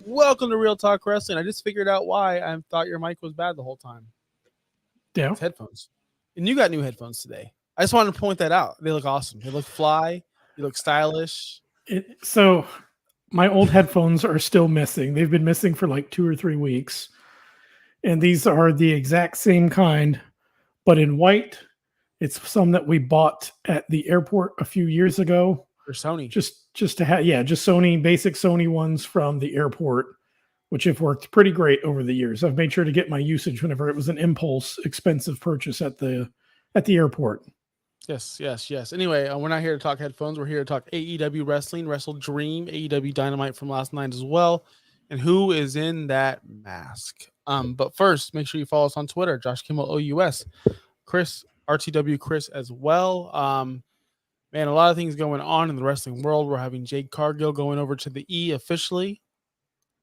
Welcome to Real Talk Wrestling. I just figured out why I thought your mic was bad the whole time. Yeah. It's headphones. And you got new headphones today. I just wanted to point that out. They look awesome. They look fly. You look stylish. So my old headphones are still missing. They've been missing for like 2 or 3 weeks. And these are the exact same kind, but in white. It's some that we bought at the airport a few years ago. For Sony. Just to have, just Sony, basic Sony ones from the airport, which have worked pretty great over the years. I've made sure to get my usage whenever it was an impulse expensive purchase at the airport. Yes. Anyway, we're not here to talk headphones. We're here to talk AEW wrestling, Wrestledream, AEW Dynamite from last night as well, and who is in that mask. But first, make sure you follow us on Twitter, Josh Kimmel OUS, Chris RTW Chris as well. Man, a lot of things going on in the wrestling world. We're having Jade Cargill going over to the E officially.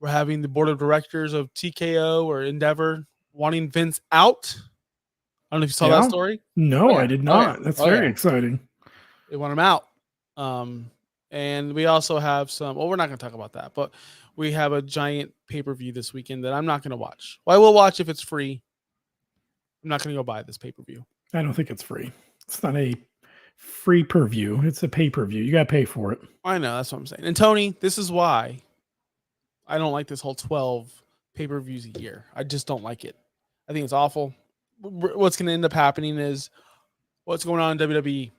We're having the board of directors of TKO or Endeavor wanting Vince out. I don't know if you saw that story. No, I did not. That's very exciting. They want him out. And we also have some, we're not going to talk about that, but we have a giant pay-per-view this weekend that I'm not going to watch. Well, I will watch if it's free. I'm not going to go buy this pay-per-view. I don't think it's free. It's not a free per-view. It's a pay-per-view. You got to pay for it. I know. That's what I'm saying. And Tony, this is why I don't like this whole 12 pay-per-views a year. I just don't like it. I think it's awful. What's going to end up happening is what's going on in WWE.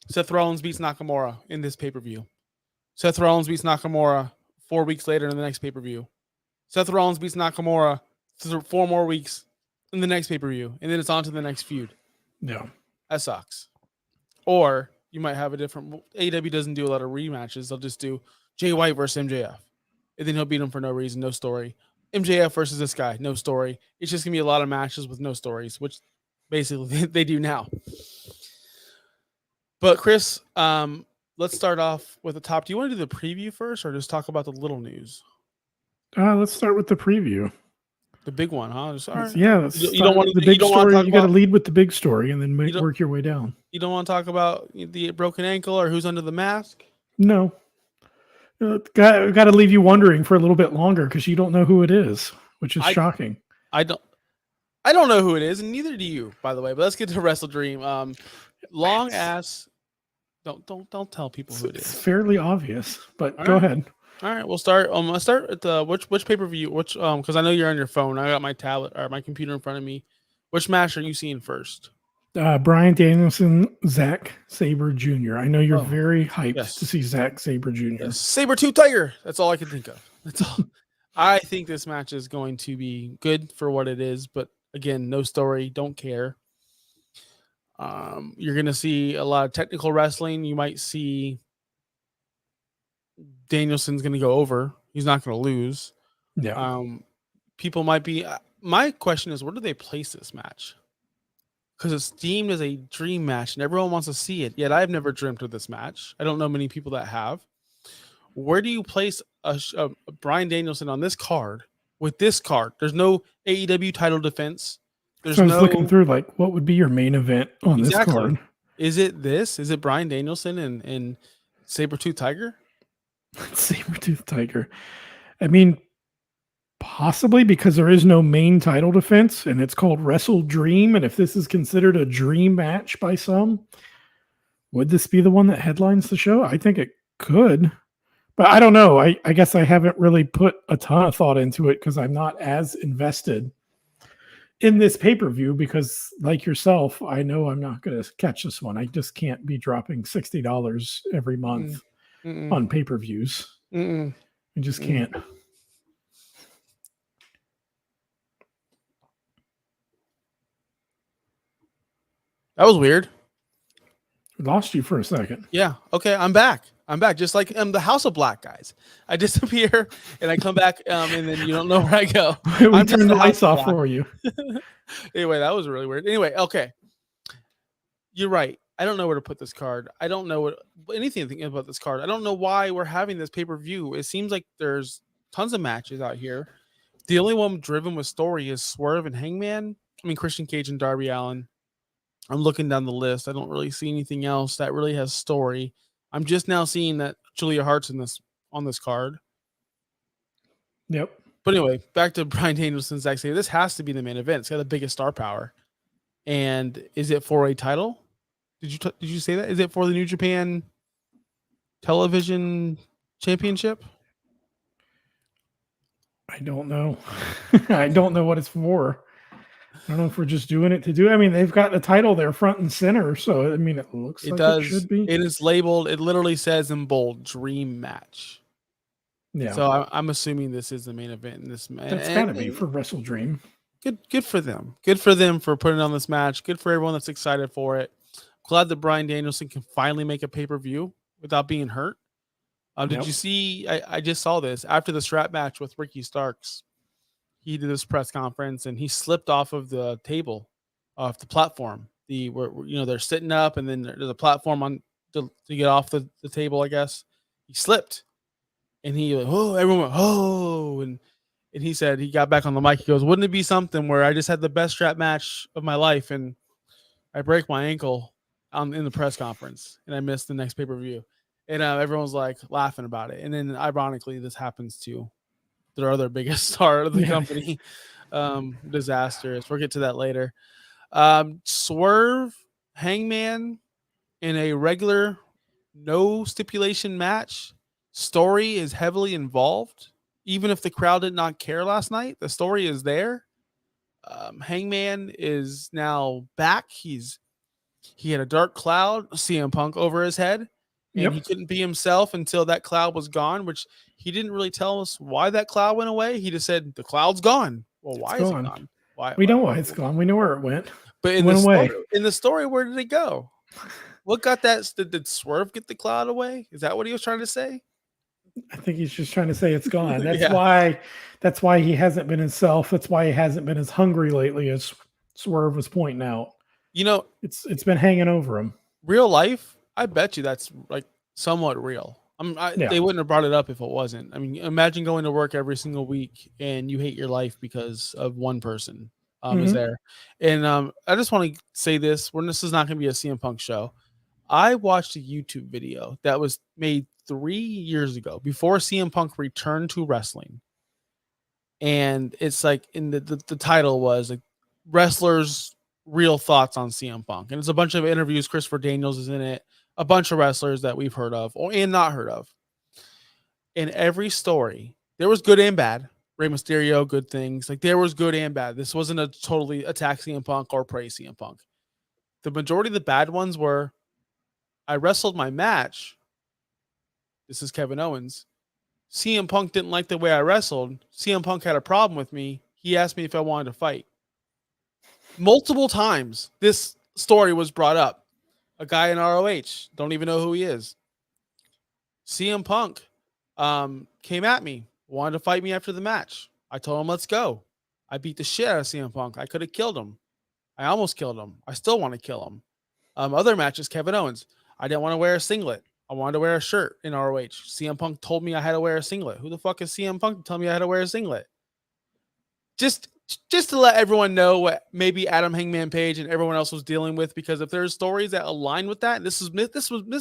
Seth Rollins beats Nakamura in this pay-per-view. Seth Rollins beats Nakamura 4 weeks later in the next pay-per-view. Seth Rollins beats Nakamura 4 more weeks in the next pay-per-view. And then it's on to the next feud. Yeah. That sucks. Or you might have a different... AEW doesn't do a lot of rematches. They'll just do Jay White versus MJF. And then he'll beat him for no reason, no story. MJF versus this guy, no story. It's just going to be a lot of matches with no stories, which basically they do now. But Chris, let's start off with the top. Do you want to do the preview first or just talk about the little news? Let's start with the preview. The big one, huh? Right. Yeah. You don't want the big story. You got to lead with the big story and then work your way down. You don't want to talk about the broken ankle or who's under the mask? No. Got to leave you wondering for a little bit longer because you don't know who it is, which is shocking. I don't know who it is, and neither do you, by the way. But let's get to Wrestledream. Long ass. Don't tell people who it is. It's fairly obvious, but go ahead. All right, we'll start. Let's start at the which pay-per-view, because I know you're on your phone. I got my tablet or my computer in front of me. Which match are you seeing first? Bryan Danielson, Zack Sabre Jr. I know you're very hyped to see Zack Sabre Jr. Yes. Saber-tooth tiger. That's all I can think of. That's all. I think this match is going to be good for what it is, but again, no story. Don't care. You're going to see a lot of technical wrestling. You might see Danielson's going to go over. He's not going to lose. Yeah. People might be. My question is, where do they place this match? Because it's deemed as a dream match, and everyone wants to see it. Yet I've never dreamt of this match. I don't know many people that have. Where do you place a Bryan Danielson on this card with this card? There's no AEW title defense. So I was looking through, what would be your main event on this card? Is it this? Is it Bryan Danielson and Saber-tooth Tiger? Saber-tooth Tiger. I mean, possibly, because there is no main title defense, and it's called Wrestledream, and if this is considered a dream match by some, would this be the one that headlines the show? I think it could. But I don't know. I guess I haven't really put a ton of thought into it because I'm not as invested in this pay-per-view because, like yourself, I know I'm not going to catch this one. I just can't be dropping $60 every month on pay-per-views. I just can't. That was weird. Lost you for a second. Yeah. Okay. I'm back. Just like the House of Black guys. I disappear and I come back, and then you don't know where I go. We turned the lights off for you. Anyway, that was really weird. Anyway, okay. You're right. I don't know where to put this card. I don't know anything about this card. I don't know why we're having this pay-per-view. It seems like there's tons of matches out here. The only one driven with story is Swerve and Hangman. I mean, Christian Cage and Darby Allin. I'm looking down the list. I don't really see anything else that really has story. I'm just now seeing that Julia Hart's on this card. Yep. But anyway, back to Bryan Danielson's Zack Sabre. This has to be the main event. It's got the biggest star power. And is it for a title? Did you say that? Is it for the New Japan Television Championship? I don't know. I don't know what it's for. I don't know if we're just doing it to do. I mean, they've got the title there front and center, so I mean, it looks It like does. it should be. It is labeled. It literally says in bold, "Dream Match." Yeah. So I'm assuming this is the main event in this match. That's got to be for Wrestledream. Good for them. Good for them for putting on this match. Good for everyone that's excited for it. Glad that Bryan Danielson can finally make a pay-per-view without being hurt. Did you see? I just saw this after the strap match with Ricky Starks. He did this press conference and he slipped off of the table, off the platform. Where they're sitting up and then there's a platform on to get off the table. I guess he slipped, and everyone went and he said he got back on the mic. He goes, "Wouldn't it be something where I just had the best strap match of my life and I break my ankle in the press conference and I missed the next pay-per-view?" And everyone's like laughing about it. And then ironically, this happens to their other biggest star of the company. Disastrous. We'll get to that later. Swerve, Hangman in a regular no stipulation match. Story is heavily involved. Even if the crowd did not care last night, the story is there. Hangman is now back. He had a dark cloud, CM Punk, over his head. And he couldn't be himself until that cloud was gone, which he didn't really tell us why that cloud went away. He just said the cloud's gone. Well, why is it gone? We know why it's gone. We know where it went. But in the story, where did it go? What got that? Did Swerve get the cloud away? Is that what he was trying to say? I think he's just trying to say it's gone. That's why he hasn't been himself. That's why he hasn't been as hungry lately, as Swerve was pointing out. It's been hanging over him. Real life, I bet you that's like somewhat real. They wouldn't have brought it up if it wasn't. I mean, imagine going to work every single week and you hate your life because of one person is there. And I just want to say this: this is not going to be a CM Punk show. I watched a YouTube video that was made 3 years ago, before CM Punk returned to wrestling, and it's like in the title was like wrestlers' real thoughts on CM Punk, and it's a bunch of interviews. Christopher Daniels is in it. A bunch of wrestlers that we've heard of and not heard of. In every story, there was good and bad. Rey Mysterio, good things. Like there was good and bad. This wasn't a totally attack CM Punk or praise CM Punk. The majority of the bad ones were, I wrestled my match. This is Kevin Owens. CM Punk didn't like the way I wrestled. CM Punk had a problem with me. He asked me if I wanted to fight. Multiple times, this story was brought up. A guy in ROH, don't even know who he is. CM Punk came at me, wanted to fight me after the match. I told him, let's go. I beat the shit out of CM Punk. I could have killed him. I almost killed him. I still want to kill him. Other matches, Kevin Owens. I didn't want to wear a singlet. I wanted to wear a shirt in ROH. CM Punk told me I had to wear a singlet. Who the fuck is CM Punk to tell me I had to wear a singlet? Just to let everyone know what maybe Adam Hangman Page and everyone else was dealing with, because if there's stories that align with that, this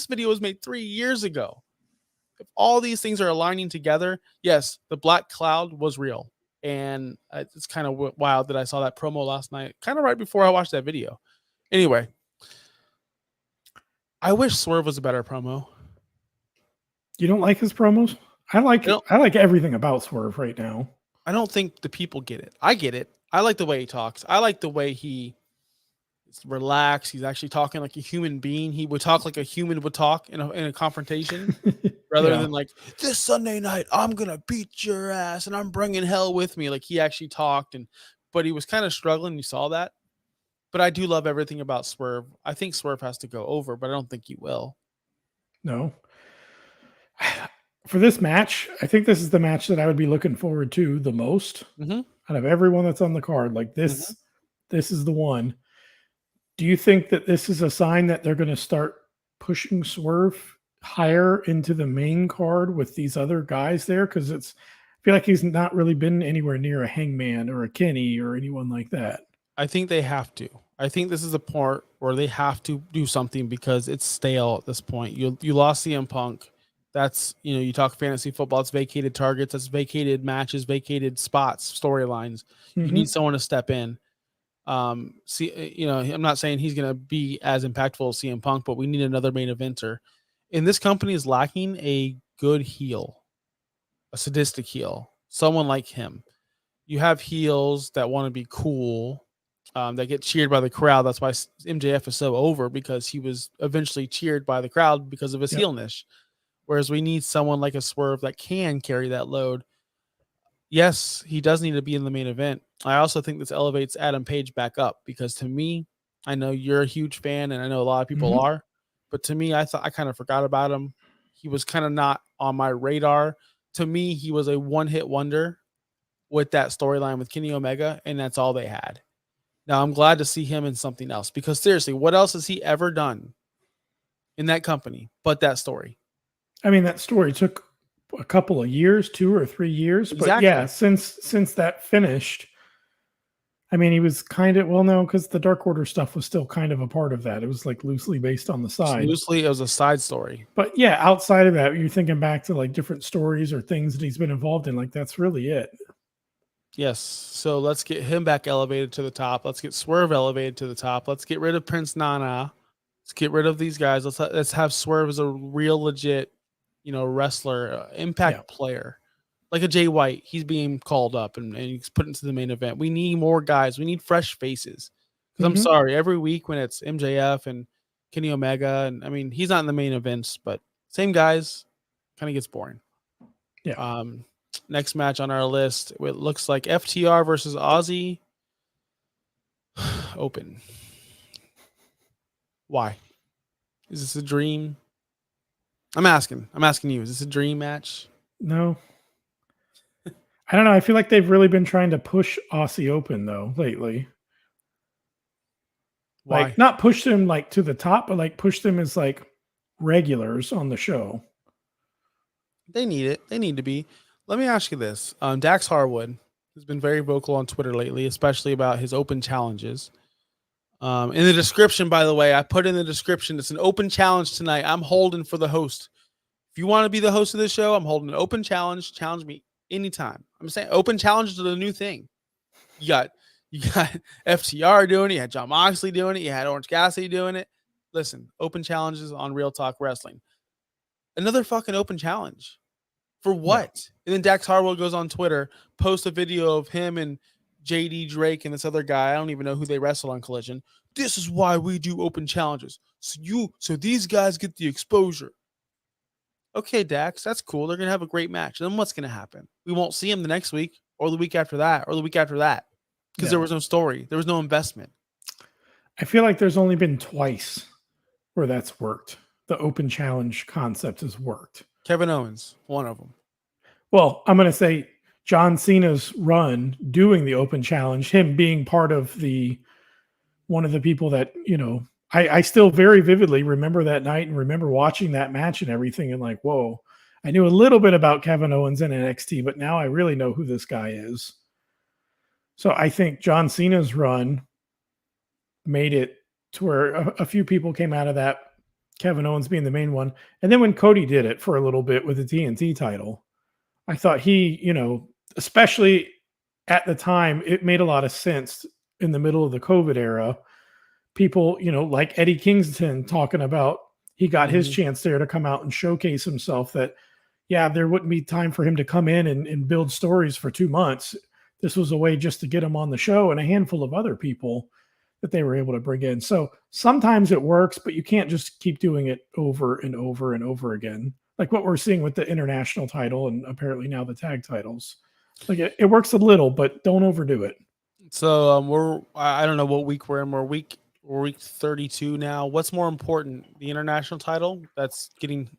video was made 3 years ago. If all these things are aligning together, yes, the black cloud was real, and it's kind of wild that I saw that promo last night, kind of right before I watched that video. Anyway, I wish Swerve was a better promo. You don't like his promos? I like everything about Swerve right now. I don't think the people get it. I get it. I like the way he talks. I like the way he's relaxed. He's actually talking like a human being. He would talk like a human would talk in a confrontation, rather than like, this Sunday night, I'm going to beat your ass and I'm bringing hell with me. Like he actually talked, but he was kind of struggling. You saw that. But I do love everything about Swerve. I think Swerve has to go over, but I don't think he will. No. For this match, I think this is the match that I would be looking forward to the most out of everyone that's on the card. Like this, this is the one. Do you think that this is a sign that they're going to start pushing Swerve higher into the main card with these other guys there? Because I feel like he's not really been anywhere near a Hangman or a Kenny or anyone like that. I think they have to. I think this is a part where they have to do something because it's stale at this point. You lost CM Punk. That's, you talk fantasy football, it's vacated targets, that's vacated matches, vacated spots, storylines. You Mm-hmm. need someone to step in. I'm not saying he's going to be as impactful as CM Punk, but we need another main eventer. And this company is lacking a good heel, a sadistic heel, someone like him. You have heels that want to be cool, that get cheered by the crowd. That's why MJF is so over, because he was eventually cheered by the crowd because of his heelness. Whereas we need someone like a Swerve that can carry that load. Yes, he does need to be in the main event. I also think this elevates Adam Page back up, because to me, I know you're a huge fan and I know a lot of people Mm-hmm. are, but to me, I thought I kind of forgot about him. He was kind of not on my radar. To me, he was a one-hit wonder with that storyline with Kenny Omega, and that's all they had. Now I'm glad to see him in something else, because seriously, what else has he ever done in that company but that story? I mean, that story took a couple of years, 2 or 3 years, but yeah, Exactly. since that finished, I mean, he was kind of, well, no, because the Dark Order stuff was still kind of a part of that. It was like loosely based on the Just side. loosely, it was a side story. But yeah, outside of that, you're thinking back to like different stories or things that he's been involved in. Like that's really it. Yes. So let's get him back elevated to the top. Let's get Swerve elevated to the top. Let's get rid of Prince Nana. Let's get rid of these guys. Let's have Swerve as a real legit, wrestler, Yeah. impact player. Like a Jay White. He's being called up and he's put into the main event. We need more guys. We need fresh faces. Because I'm Mm-hmm. sorry, every week when it's MJF and Kenny Omega, and I mean, he's not in the main events, but same guys, kind of gets boring. Yeah. Next match on our list, it looks like FTR versus Aussie. Open. Why? Is this a dream? I'm asking you, is this a dream match? No. I don't know. I feel like they've really been trying to push Aussie Open though lately. Why? Like not push them like to the top, but like push them as like regulars on the show. They need it. They need to be. Let me ask you this. Dax Harwood has been very vocal on Twitter lately, especially about his open challenges. In the description, by the way, I put in the description, it's an open challenge tonight. I'm holding for the host. If you want to be the host of this show, I'm holding an open challenge. Challenge me anytime. I'm saying open challenge is the new thing. You got FTR doing it. You had John Moxley doing it. You had Orange Cassidy doing it. Listen, open challenges on Real Talk Wrestling. Another fucking open challenge. For what? Yeah. And then Dax Harwood goes on Twitter, posts a video of him and JD Drake and this other guy. I don't even know who they wrestle on Collision. This is why we do open challenges. So these guys get the exposure. Okay, Dax, that's cool. They're gonna have a great match. Then what's gonna happen? We won't see him the next week or the week after that or the week after that, because there was no story. There was no investment. I feel like there's only been twice where that's worked. The open challenge concept has worked. Kevin Owens, one of them. Well, I'm going to say John Cena's run doing the open challenge, him being part of one of the people that, I still very vividly remember that night and remember watching that match and everything and like, whoa, I knew a little bit about Kevin Owens in NXT, but now I really know who this guy is. So I think John Cena's run made it to where a few people came out of that, Kevin Owens being the main one. And then when Cody did it for a little bit with the TNT title, I thought he, especially at the time, it made a lot of sense in the middle of the COVID era. People, like Eddie Kingston talking about he got his chance there to come out and showcase himself that, yeah, there wouldn't be time for him to come in and build stories for 2 months. This was a way just to get him on the show and a handful of other people that they were able to bring in. So sometimes it works, but you can't just keep doing it over and over and over again. Like what we're seeing with the international title and apparently now the tag titles. Like it works a little, but don't overdo it. So I don't know what week we're in. We're week 32 now. What's more important, the international title that's getting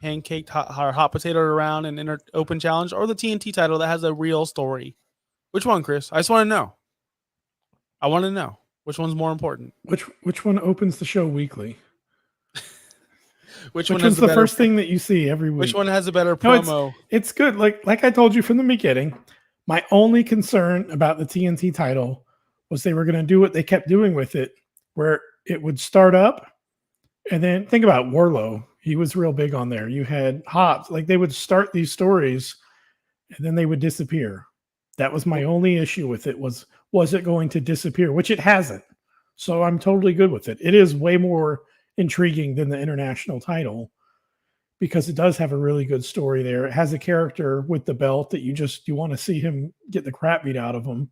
pancaked hot potatoed around an open challenge, or the TNT title that has a real story? Which one, Chris? I just want to know. I want to know which one's more important. Which one opens the show weekly? Which one's the first thing that you see every week? Which one has a better promo? No, it's good. Like I told you from the beginning, my only concern about the TNT title was they were going to do what they kept doing with it where it would start up, and then think about Warlow. He was real big on there. You had Hobbs. Like they would start these stories and then they would disappear. That was my only issue with it was it going to disappear, which it hasn't. So I'm totally good with it. It is way more intriguing than the international title because it does have a really good story there. It has a character with the belt that you want to see him get the crap beat out of him.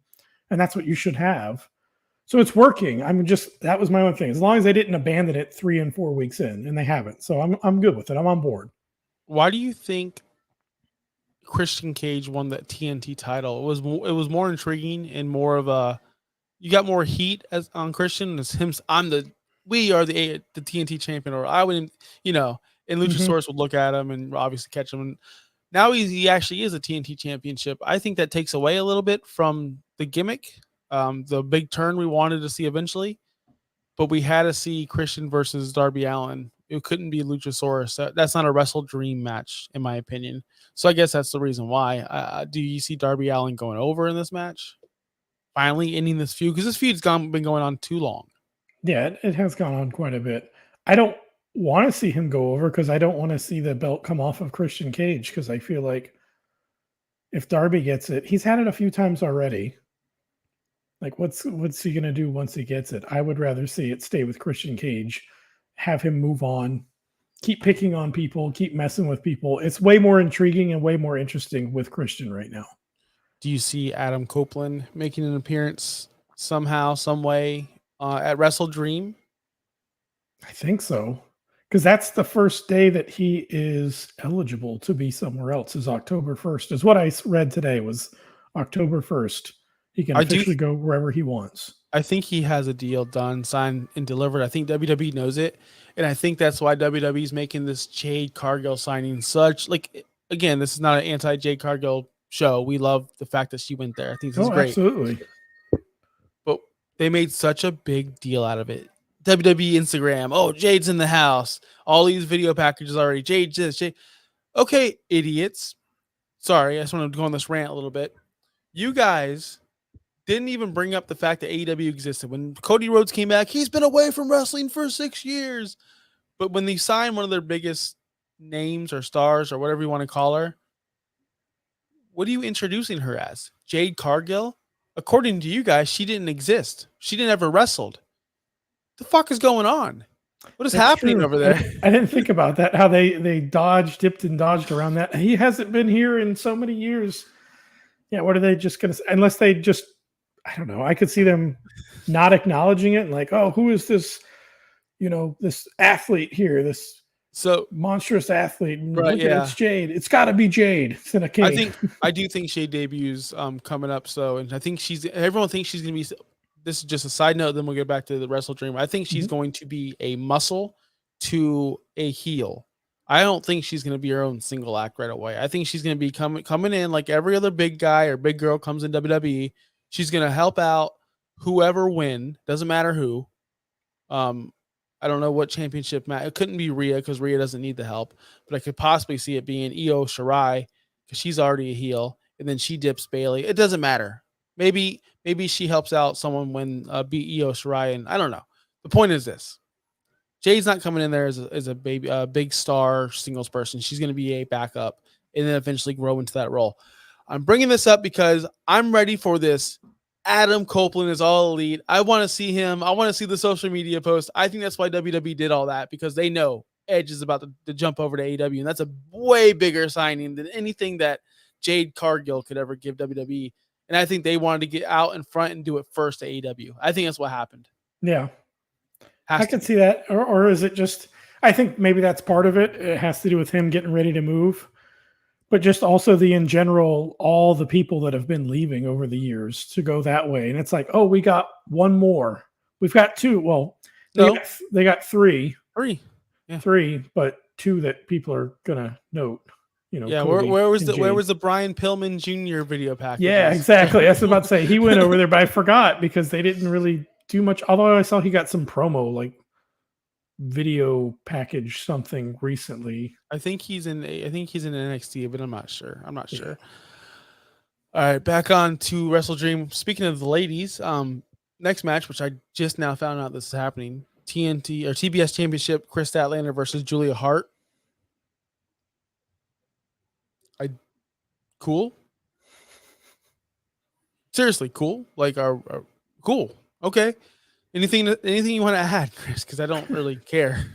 And that's what you should have. So it's working. That was my own thing. As long as they didn't abandon it 3 and 4 weeks in, and they haven't. So I'm good with it. I'm on board. Why do you think Christian Cage won the TNT title? It was more intriguing and more of a, you got more heat as on Christian as him. We are the TNT champion, or I wouldn't, and Luchasaurus would look at him and obviously catch him. And now he actually is a TNT championship. I think that takes away a little bit from the gimmick, the big turn we wanted to see eventually, but we had to see Christian versus Darby Allin. It couldn't be Luchasaurus. That's not a Wrestledream match, in my opinion. So I guess that's the reason why. Do you see Darby Allin going over in this match? Finally ending this feud? Because this feud's been going on too long. Yeah, it has gone on quite a bit. I don't want to see him go over because I don't want to see the belt come off of Christian Cage because I feel like if Darby gets it, he's had it a few times already. Like, what's he going to do once he gets it? I would rather see it stay with Christian Cage, have him move on, keep picking on people, keep messing with people. It's way more intriguing and way more interesting with Christian right now. Do you see Adam Copeland making an appearance somehow, some way at Wrestledream? I think so. Because that's the first day that he is eligible to be somewhere else is October 1st, is what I read today was October 1st. He can officially go wherever he wants. I think he has a deal done, signed, and delivered. I think WWE knows it. And I think that's why WWE is making this Jade Cargill signing such, like, again, this is not an anti-Jade Cargill show. We love the fact that she went there. I think this is great. Absolutely. But they made such a big deal out of it. WWE Instagram, oh, Jade's in the house. All these video packages already. Jade this, Jade. Okay, idiots. Sorry, I just want to go on this rant a little bit. You guys didn't even bring up the fact that AEW existed. When Cody Rhodes came back, he's been away from wrestling for 6 years. But when they signed one of their biggest names or stars or whatever you want to call her, what are you introducing her as? Jade Cargill? According to you guys, she didn't exist. She didn't ever wrestled. The fuck is going on? What is happening over there? I didn't think about that, how they dipped and dodged around that. He hasn't been here in so many years. Yeah, what are they just going to say? Unless they just, I don't know. I could see them not acknowledging it and like, oh, who is this, this athlete here, this monstrous athlete. Right, yeah. It's Jade. It's got to be Jade. It's in a cage. I do think Jade debuts coming up. So, and I think everyone thinks she's going to be, this is just a side note, then we'll get back to the Wrestledream. I think she's going to be a muscle to a heel. I don't think she's going to be her own single act right away. I think she's going to be coming in like every other big guy or big girl comes in WWE. She's going to help out whoever win. Doesn't matter who. I don't know what championship match. It couldn't be Rhea because Rhea doesn't need the help. But I could possibly see it being Io Shirai because she's already a heel. And then she dips Bailey. It doesn't matter. Maybe she helps out someone when beat Io Shirai. And I don't know. The point is this. Jade's not coming in there as a big star singles person. She's going to be a backup and then eventually grow into that role. I'm bringing this up because I'm ready for this. Adam Copeland is all elite. I want to see him. I want to see the social media post. I think that's why WWE did all that because they know Edge is about to jump over to AEW, and that's a way bigger signing than anything that Jade Cargill could ever give WWE. And I think they wanted to get out in front and do it first to AEW. I think that's what happened. Yeah. I can see that. Or is it just, I think maybe that's part of it. It has to do with him getting ready to move. But just also in general, all the people that have been leaving over the years to go that way. And it's like, oh, we got one more. We've got two. Well, they got three. Yeah. Three, but two that people are going to note. Yeah, where was the Brian Pillman Jr. video package? Yeah, exactly. I was about to say he went over there, but I forgot because they didn't really do much. Although I saw he got some promo, like video package something recently. I think he's in NXT, but I'm not sure. All right, back on to Wrestledream. Speaking of the ladies, Next match, which I just now found out this is happening, TNT or TBS Championship, Chris Statlander versus Julia Hart. Cool. Seriously, cool. Like, cool. Okay. Anything you want to add, Chris? Because I don't really care.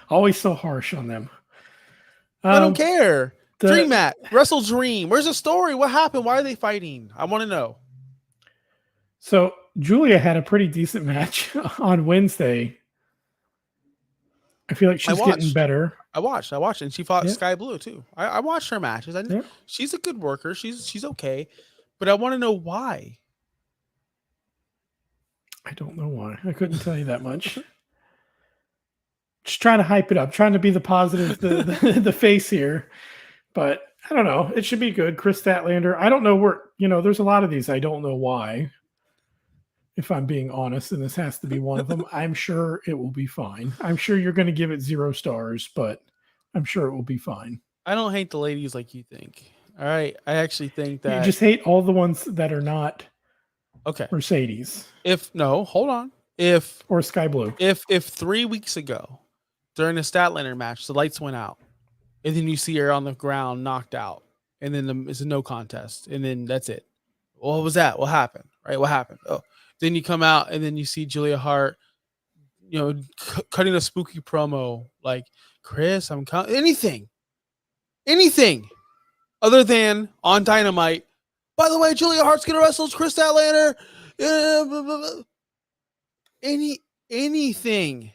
Always so harsh on them. I don't care. the- Dream match, Wrestledream. Where's the story? What happened? Why are they fighting? I want to know. So Julia had a pretty decent match on Wednesday. I feel like she's getting better. I watched, and she fought Yeah. Sky Blue too. I watched her matches. Yeah. She's a good worker. She's okay, but I want to know why. I don't know why. I couldn't tell you that much. Just trying to hype it up, trying to be the positive, the face here. But I don't know. It should be good. Chris Statlander. I don't know where, there's a lot of these. I don't know why. If I'm being honest, and this has to be one of them, I'm sure it will be fine. I'm sure you're going to give it 0 stars, but I'm sure it will be fine. I don't hate the ladies like you think. All right. I actually think that you just hate all the ones that are not okay. Mercedes. Hold on. Or Sky Blue. If 3 weeks ago during the Statlander match, the lights went out, and then you see her on the ground knocked out, and then it's a no contest, and then that's it. What was that? What happened? Right? What happened? Oh, then you come out, and then you see Julia Hart, cutting a spooky promo like, Chris, I'm coming. Anything other than on Dynamite. By the way, Julia Hart's gonna wrestle Chris Statlander. Anything.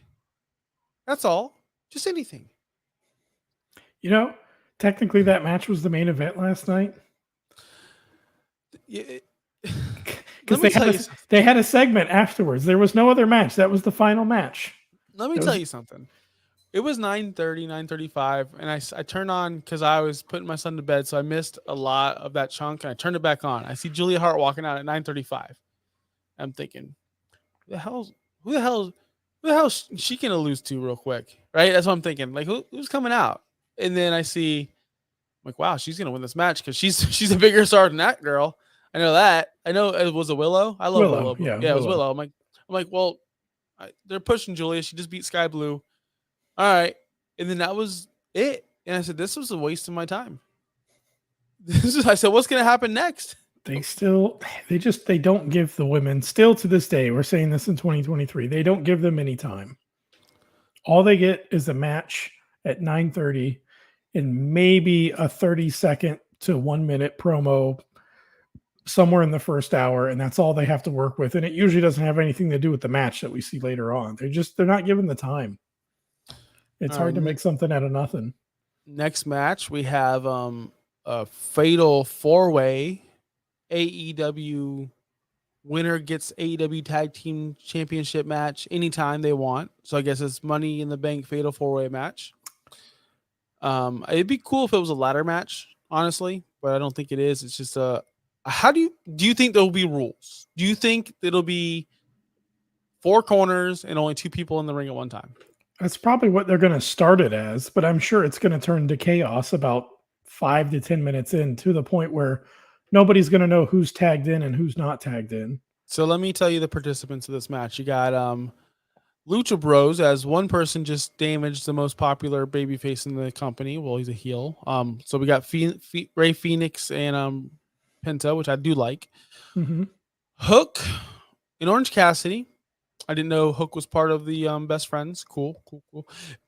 That's all. Just anything. Technically that match was the main event last night. Because they had a segment afterwards. There was no other match. That was the final match. Let me tell you something. It was 9:30, 9:35, and I turned on because I was putting my son to bed, so I missed a lot of that chunk, and I turned it back on. I see Julia Hart walking out at 9:35. I'm thinking, who the hell is she gonna lose to real quick? Right? That's what I'm thinking. Like, who's coming out? And then I see, I'm like, wow, she's gonna win this match because she's a bigger star than that girl. I know that. I know it was a Willow. I love Willow. Yeah, it was Willow. I'm like, well, they're pushing Julia. She just beat Sky Blue. All right. And then that was it. And I said, this was a waste of my time. I said, what's going to happen next? They don't give the women, still to this day, we're saying this in 2023, they don't give them any time. All they get is a match at 9:30 and maybe a 30-second to 1 minute promo somewhere in the first hour, and that's all they have to work with. And it usually doesn't have anything to do with the match that we see later on. They're not given the time. It's hard to make something out of nothing. Next match, we have a fatal 4-way. AEW winner gets AEW Tag Team Championship match anytime they want. So I guess it's Money in the Bank fatal 4-way match. It'd be cool if it was a ladder match, honestly, but I don't think it is. It's just how do you think there'll be rules? Do you think it'll be 4 corners and only 2 people in the ring at one time? That's probably what they're going to start it as, but I'm sure it's going to turn to chaos about 5 to 10 minutes in, to the point where nobody's going to know who's tagged in and who's not tagged in. So let me tell you the participants of this match. You got Lucha Bros, as one person just damaged the most popular babyface in the company. Well, he's a heel. So we got Ray Phoenix and Penta, which I do like. Mm-hmm. Hook and Orange Cassidy. I didn't know Hook was part of the Best Friends. Cool.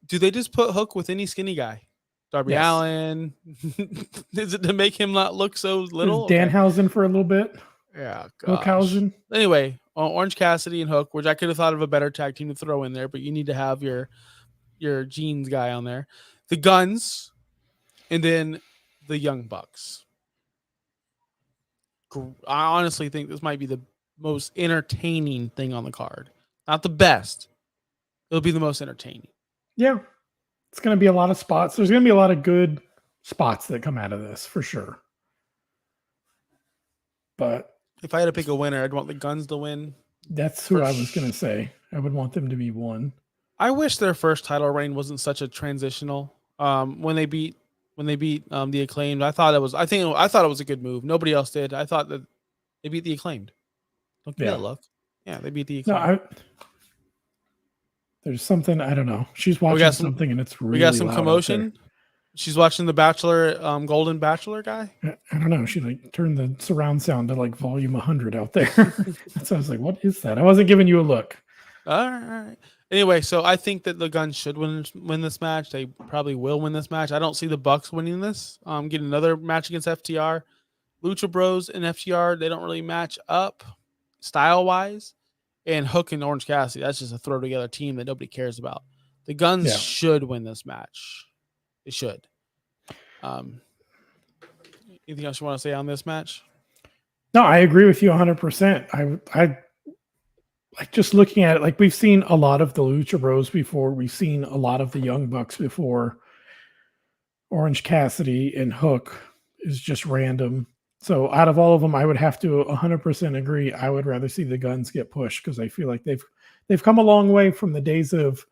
Do they just put Hook with any skinny guy? Darby Allin? Is it to make him not look so little? Danhausen for a little bit. Yeah. Hookhausen. Anyway, Orange Cassidy and Hook, which I could have thought of a better tag team to throw in there, but you need to have your jeans guy on there. The Guns, and then the Young Bucks. I honestly think this might be the most entertaining thing on the card. Not the best. It'll be the most entertaining. Yeah. It's going to be a lot of spots. There's going to be a lot of good spots that come out of this, for sure. But if I had to pick a winner, I'd want the Guns to win. That's who I was going to say. I would want them to be one. I wish their first title reign wasn't such a transitional. When they beat the Acclaimed, I thought it was a good move. Nobody else did. I thought that they beat the Acclaimed. Don't give me that look. Yeah, they beat the No, Acclaim. there's something I don't know. She's We watching got some. something and it's We got really some loud out there. commotion. She's watching the Bachelor, Golden Bachelor guy. I don't know. She like turned the surround sound to like volume 100 out there. So I was like, "What is that?" I wasn't giving you a look. All right. Anyway, so I think that the Guns should win this match. They probably will win this match. I don't see the Bucks winning this. Get another match against FTR. Lucha Bros and FTR, they don't really match up style wise. And Hook and Orange Cassidy, that's just a throw together team that nobody cares about. The Guns should win this match. They should. Anything else you want to say on this match? No, I agree with you 100%. I like just looking at it, like we've seen a lot of the Lucha Bros before. We've seen a lot of the Young Bucks before. Orange Cassidy and Hook is just random. So out of all of them, I would have to 100% agree. I would rather see the Guns get pushed because I feel like they've come a long way from the days of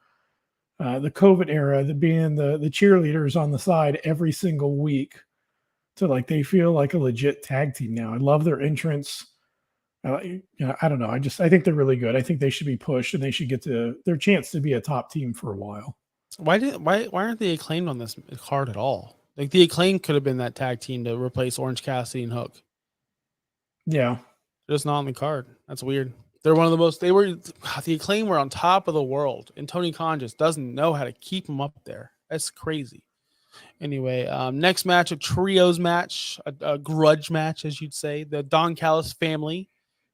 the COVID era, being the cheerleaders on the side every single week, to like they feel like a legit tag team now. I love their entrance. I don't know. I think they're really good. I think they should be pushed and they should get their chance to be a top team for a while. Why aren't they acclaimed on this card at all? Like the Acclaim could have been that tag team to replace Orange Cassidy and Hook. Yeah, they're just not on the card. That's weird. They're one of the most. The Acclaim were on top of the world, and Tony Khan just doesn't know how to keep them up there. That's crazy. Anyway, next match, a trios match, a grudge match, as you'd say. The Don Callis family,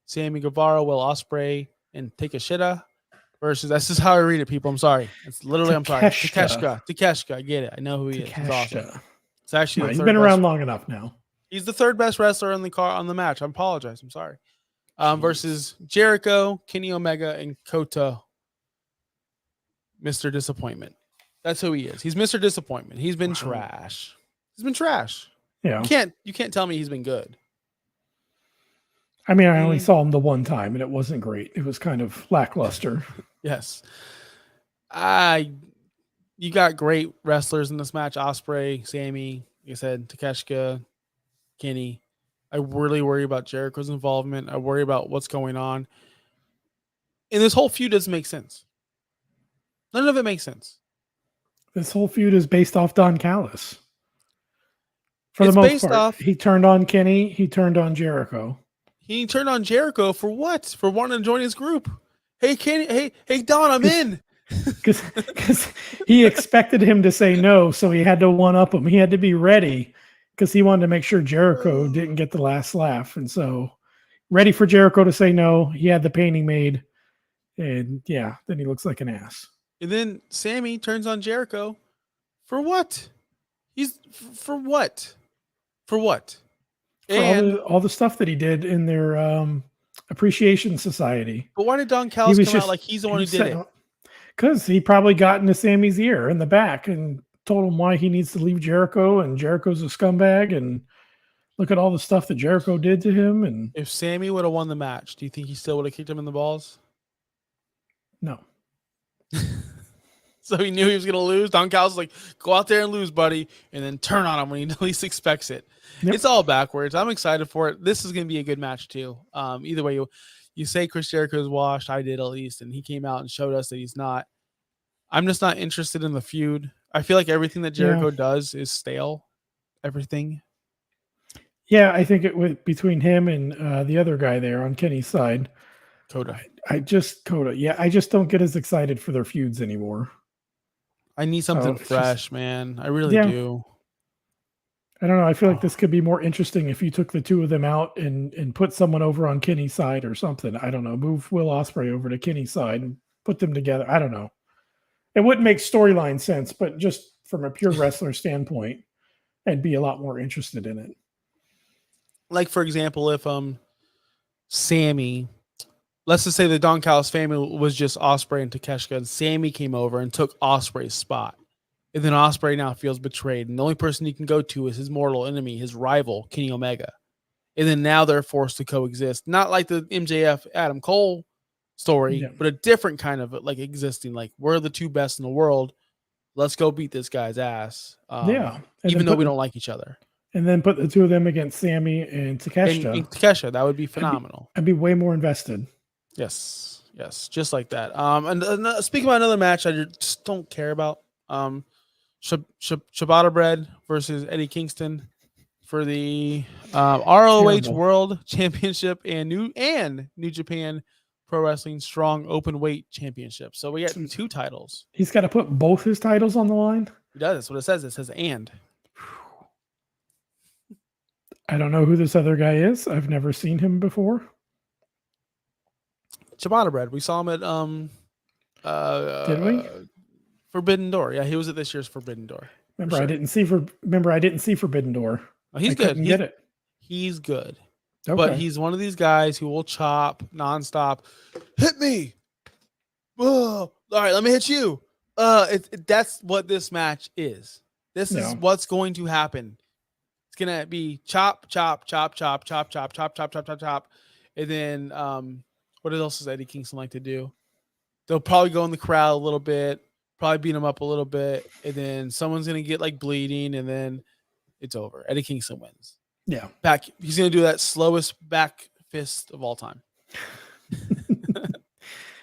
Sammy Guevara, Will Ospreay, and Takeshita versus. That's just how I read it, people. I'm sorry. It's literally. I'm sorry. Takeshita. I get it. I know who he is. He's awesome. It's actually he's been around long enough now. He's the third best wrestler on the match. I apologize. I'm sorry. Versus Jericho, Kenny Omega, and Kota, Mr. Disappointment. That's who he is. He's Mr. Disappointment. He's been trash. Yeah. You can't tell me he's been good. I mean, I only saw him the one time, and it wasn't great. It was kind of lackluster. Yes. You got great wrestlers in this match. Ospreay, Sammy, like I said, Takeshita, Kenny. I really worry about Jericho's involvement. I worry about what's going on. And this whole feud doesn't make sense. None of it makes sense. This whole feud is based off Don Callis. For the most part, he turned on Kenny. He turned on Jericho. He turned on Jericho for what? For wanting to join his group. Hey, Kenny. Hey, Don, I'm in. Because he expected him to say no, so he had to one-up him. He had to be ready because he wanted to make sure Jericho didn't get the last laugh. And so ready for Jericho to say no. He had the painting made. And yeah, then he looks like an ass. And then Sammy turns on Jericho for what? For what? For what? For all the stuff that he did in their appreciation society. But why did Don Callis come out like he's the one who did it? Because he probably got into Sammy's ear in the back and told him why he needs to leave Jericho, and Jericho's a scumbag, and look at all the stuff that Jericho did to him. And if Sammy would have won the match, do you think he still would have kicked him in the balls? No. So he knew he was going to lose. Don Callis was like, go out there and lose, buddy, and then turn on him when he least expects it. Yep. It's all backwards. I'm excited for it. This is going to be a good match too. Either way, you say Chris Jericho is washed. I did at least, and he came out and showed us that he's not. I'm just not interested in the feud. I feel like everything that Jericho does is stale. Everything. Yeah, I think it went between him and the other guy there on Kenny's side. Kota. Kota. Yeah, I just don't get as excited for their feuds anymore. I need something fresh, man. I really do. I don't know. I feel like this could be more interesting if you took the two of them out and put someone over on Kenny's side or something. I don't know. Move Will Ospreay over to Kenny's side and put them together. I don't know. It wouldn't make storyline sense, but just from a pure wrestler standpoint, I'd be a lot more interested in it. Like, for example, if Sammy, let's just say the Don Callis family was just Ospreay and Takeshita, and Sammy came over and took Ospreay's spot. And then Ospreay now feels betrayed. And the only person he can go to is his mortal enemy, his rival, Kenny Omega. And then now they're forced to coexist. Not like the MJF Adam Cole story, but a different kind of like existing. Like, we're the two best in the world. Let's go beat this guy's ass. Even though we don't like each other. And then put the two of them against Sammy and Takeshita. And Takeshita, that would be phenomenal. I'd be way more invested. Yes, yes, just like that. And speaking about another match, I just don't care about. Ciabatta Bread versus Eddie Kingston for the ROH Terrible. World Championship and New Japan Pro Wrestling Strong Open Weight Championship. So we got So two titles. he's got to put both his titles on the line. He does. That's what it says. It says and. I don't know who this other guy is. I've never seen him before. Ciabatta Bread. We saw him at Did we? Forbidden Door. Yeah, he was at this year's Forbidden Door. Remember, sure. I didn't see Forbidden Door. Oh, he's I good. couldn't get it. He's good. Okay. But he's one of these guys who will chop nonstop. Hit me. Oh, all right, let me hit you. That's what this match is. This is what's going to happen. It's gonna be chop, chop, chop, chop, chop, chop, chop, chop, chop, chop, chop, and then what else does Eddie Kingston like to do? They'll probably go in the crowd a little bit, probably beat him up a little bit, and then someone's gonna get like bleeding, and then it's over. Eddie Kingston wins. Yeah. He's gonna do that slowest back fist of all time.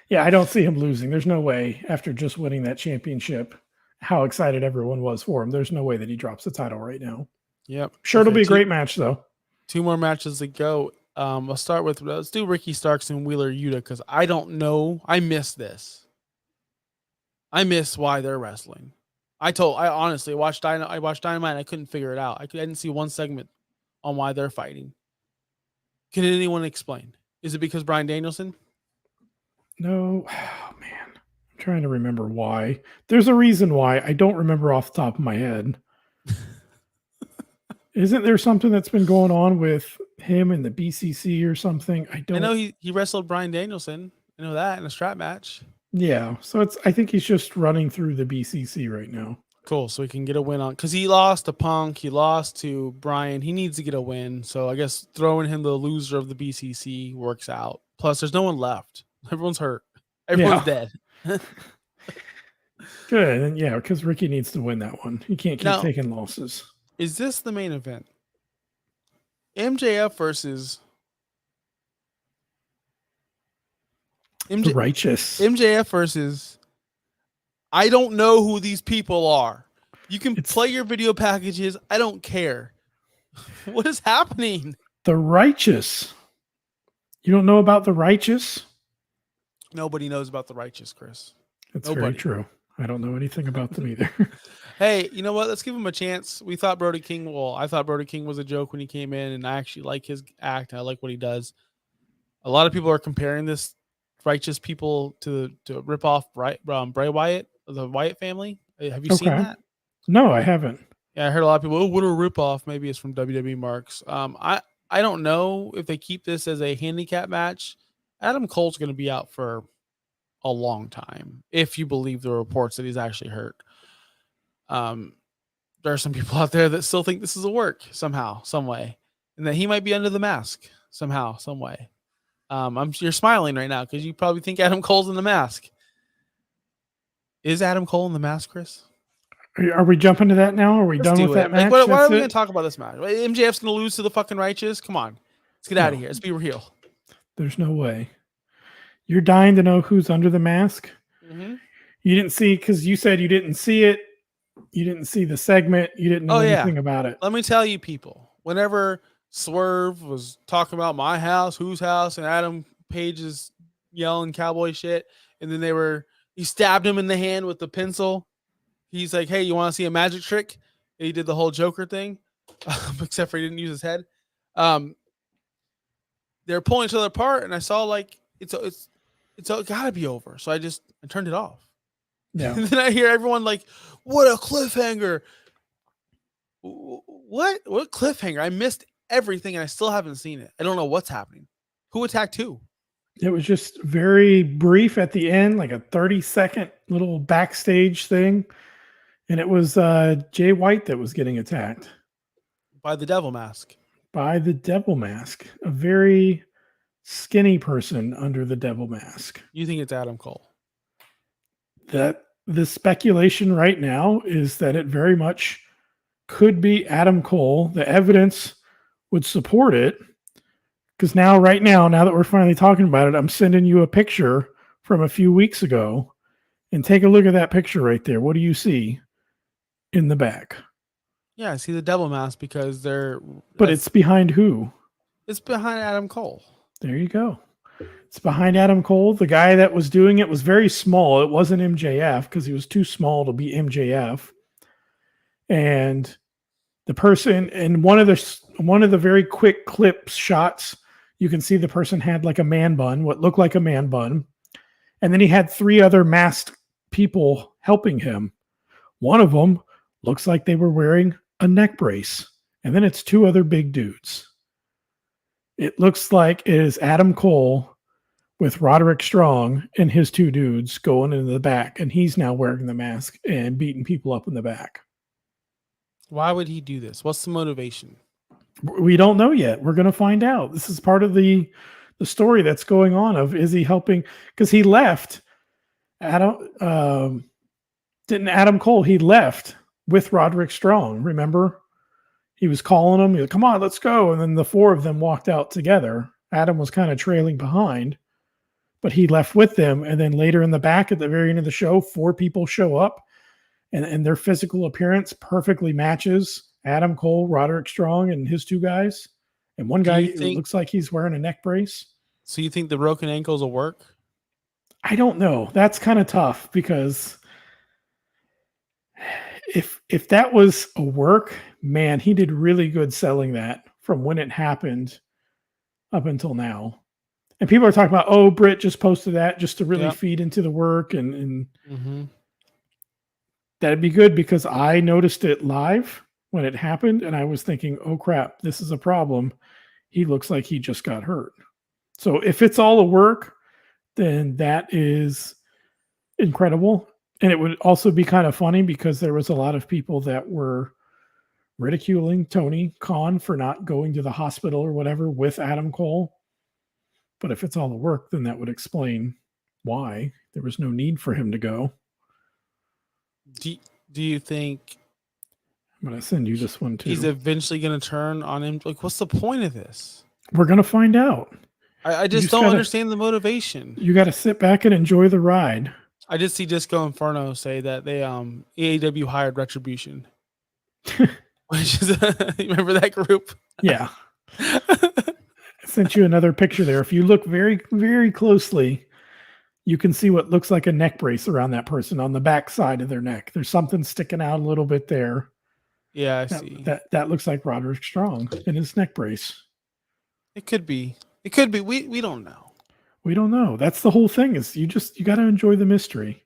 Yeah, I don't see him losing. There's no way after just winning that championship, how excited everyone was for him. There's no way that he drops the title right now. Yep. Sure, it'll be a great match though. Two more matches to go. Let's do Ricky Starks and Wheeler Yuta because I don't know. I miss this. I miss why they're wrestling. I honestly watched Dynamite. I watched Dynamite and I couldn't figure it out. I didn't see one segment on why they're fighting. Can anyone explain? Is it because Bryan Danielson? No. Oh, man. I'm trying to remember why. There's a reason why. I don't remember off the top of my head. Isn't there something that's been going on with him and the BCC or something? I know he wrestled Bryan Danielson. I know that in a strap match. Yeah. So I think he's just running through the BCC right now. Cool. So he can get a win on because he lost to Punk. He lost to Bryan. He needs to get a win. So I guess throwing him the loser of the BCC works out. Plus, there's no one left. Everyone's hurt. Everyone's dead. Good. And yeah, because Ricky needs to win that one. He can't keep taking losses. Is this the main event? MJF versus The Righteous. MJF versus I don't know who these people are. You can play your video packages. I don't care. What is happening? The Righteous. You don't know about The Righteous? Nobody knows about The Righteous, Chris. That's very true. I don't know anything about them either. Hey, you know what? Let's give him a chance. I thought Brody King was a joke when he came in, and I actually like his act. I like what he does. A lot of people are comparing this Righteous people to rip off Bray Wyatt, the Wyatt family. Have you seen that? No, I haven't. Yeah, I heard a lot of people, what a rip off. Maybe it's from WWE Marks. I don't know if they keep this as a handicap match. Adam Cole's going to be out for a long time, if you believe the reports that he's actually hurt. There are some people out there that still think this is a work somehow, some way, and that he might be under the mask somehow, some way. You're smiling right now because you probably think Adam Cole's in the mask. Is Adam Cole in the mask, Chris? Are we jumping to that now? Are we done with that match? Why are we going to talk about this match? MJF's going to lose to the fucking Righteous? Come on. Let's get out of here. Let's be real. There's no way. You're dying to know who's under the mask? Mm-hmm. You didn't see, because you said you didn't see it. You didn't see the segment. You didn't know anything about it. Let me tell you, people. Whenever Swerve was talking about my house, whose house, and Adam Page is yelling cowboy shit, and then he stabbed him in the hand with the pencil. He's like, hey, you want to see a magic trick? And he did the whole Joker thing, except for he didn't use his head. They're pulling each other apart, and I saw like it's gotta be over. So I turned it off. Yeah. And then I hear everyone like, what a cliffhanger. What cliffhanger? I missed everything and I still haven't seen it. I don't know what's happening. Who attacked who? It was just very brief at the end, like a 30-second little backstage thing. And it was Jay White that was getting attacked. By the Devil Mask. By the Devil Mask. A very skinny person under the Devil Mask. You think it's Adam Cole? That the speculation right now is that it very much could be Adam Cole. The evidence would support it. Because right now that we're finally talking about it, I'm sending you a picture from a few weeks ago, and take a look at that picture right there. What do you see in the back? Yeah, I see the devil mask because But it's behind who? It's behind Adam Cole. There you go. It's behind Adam Cole. The guy that was doing it was very small. It wasn't MJF because he was too small to be MJF. And the person in one of the very quick clip shots, you can see the person had like a man bun, what looked like a man bun. And then he had 3 other masked people helping him. One of them looks like they were wearing a neck brace. And then it's 2 other big dudes. It looks like it is Adam Cole with Roderick Strong and his 2 dudes going into the back. And he's now wearing the mask and beating people up in the back. Why would he do this? What's the motivation? We don't know yet. We're going to find out. This is part of the story that's going on of, is he helping? Because he left Adam Cole, he left with Roderick Strong. Remember? He was calling him, come on, let's go. And then the 4 of them walked out together. Adam was kind of trailing behind, but he left with them. And then later in the back at the very end of the show, 4 people show up, and their physical appearance perfectly matches Adam Cole, Roderick Strong, and his 2 guys. And one guy looks like he's wearing a neck brace. So you think the broken ankles will work? I don't know. That's kind of tough because if that was a work, man, he did really good selling that from when it happened up until now. And people are talking about, oh, Britt just posted that just to really feed into the work. And that'd be good because I noticed it live when it happened. And I was thinking, oh, crap, this is a problem. He looks like he just got hurt. So if it's all a work, then that is incredible. And it would also be kind of funny because there was a lot of people that were ridiculing Tony Khan for not going to the hospital or whatever with Adam Cole. But if it's all the work, then that would explain why there was no need for him to go. Do you think I'm going to send you this one too? He's eventually going to turn on him. Like, what's the point of this? We're going to find out. I just don't understand the motivation. You got to sit back and enjoy the ride. I did see Disco Inferno say that they AEW hired Retribution. Which is you remember that group? Yeah. I sent you another picture there. If you look very, very closely, you can see what looks like a neck brace around that person on the back side of their neck. There's something sticking out a little bit there. Yeah, I see. That looks like Roderick Strong in his neck brace. It could be. It could be. We don't know. We don't know. That's the whole thing. Is you got to enjoy the mystery.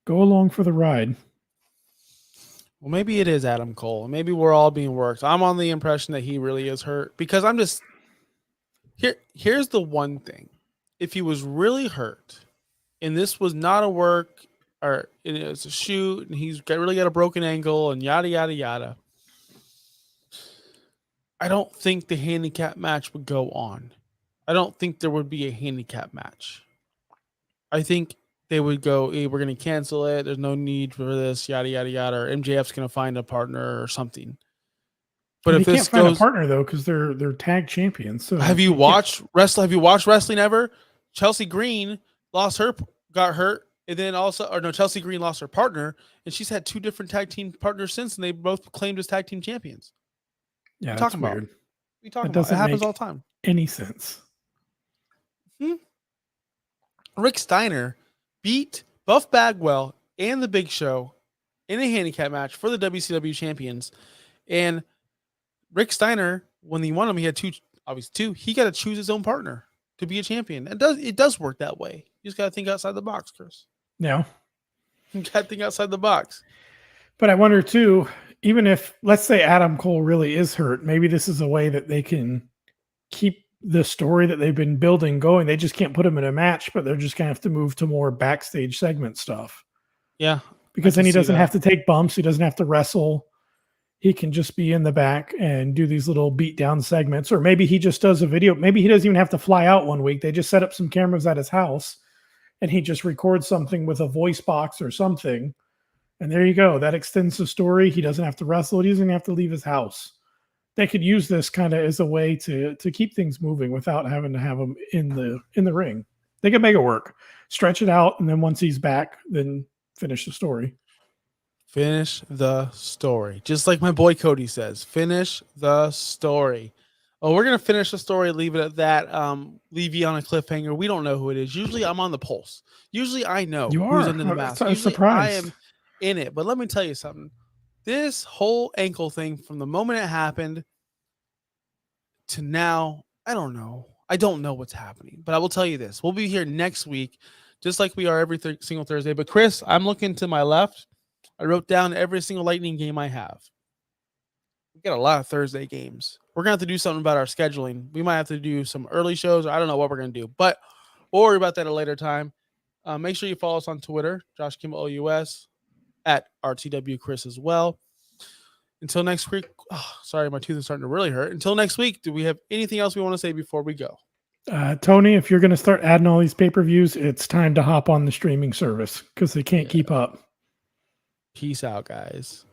Go along for the ride. Well, maybe it is Adam Cole. Maybe we're all being worked. I'm on the impression that he really is hurt because I'm just here's the one thing. If he was really hurt and this was not a work or it was a shoot and he's really got a broken ankle and yada, yada, yada, I don't think the handicap match would go on. I don't think there would be a handicap match. I think they would go, hey, we're going to cancel it. There's no need for this, yada, yada, yada. Or MJF's going to find a partner or something. But if they can't find a partner, though, because they're tag champions. So have you watched wrestling? Have you watched wrestling ever? Chelsea Green got hurt. And then Chelsea Green lost her partner. And she's had 2 different tag team partners since. And they both claimed as tag team champions. Yeah, that's weird. We talk about it. Happens all the time. Any sense? Rick Steiner beat Buff Bagwell and the Big Show in a handicap match for the WCW champions. And Rick Steiner, when he won them, he had 2. He got to choose his own partner to be a champion. It does work that way. You just got to think outside the box, Chris. Yeah. You got to think outside the box. But I wonder too, even if, let's say Adam Cole really is hurt, maybe this is a way that they can keep the story that they've been building going. They just can't put him in a match, but they're just going to have to move to more backstage segment stuff. Yeah. Because then he doesn't have to take bumps. He doesn't have to wrestle. He can just be in the back and do these little beat down segments. Or maybe he just does a video. Maybe he doesn't even have to fly out one week. They just set up some cameras at his house and he just records something with a voice box or something. And there you go. That extends the story. He doesn't have to wrestle. He doesn't have to leave his house. they could use this kind of as a way to keep things moving without having to have him in the ring. They could make it work, stretch it out, and then once he's back, then finish the story. Finish the story. Just like my boy Cody says, finish the story. Oh, we're going to finish the story, leave it at that. Leave you on a cliffhanger. We don't know who it is. Usually I'm on the pulse. Usually I know You who's are. under the mask. I'm Usually surprised. I am in it. But let me tell you something. This whole ankle thing, from the moment it happened to now, I don't know. I don't know what's happening. But I will tell you this. We'll be here next week, just like we are every single Thursday. But Chris, I'm looking to my left. I wrote down every single Lightning game I have. We got a lot of Thursday games. We're going to have to do something about our scheduling. We might have to do some early shows. Or I don't know what we're going to do, but we'll worry about that at a later time. Make sure you follow us on Twitter, Josh Kimball OUS, at RTW Chris as well. Until next week. Oh, sorry, my tooth is starting to really hurt. Until next week, do we have anything else we want to say before we go? Tony, if you're going to start adding all these pay-per-views, it's time to hop on the streaming service because they can't keep up. Peace out, guys.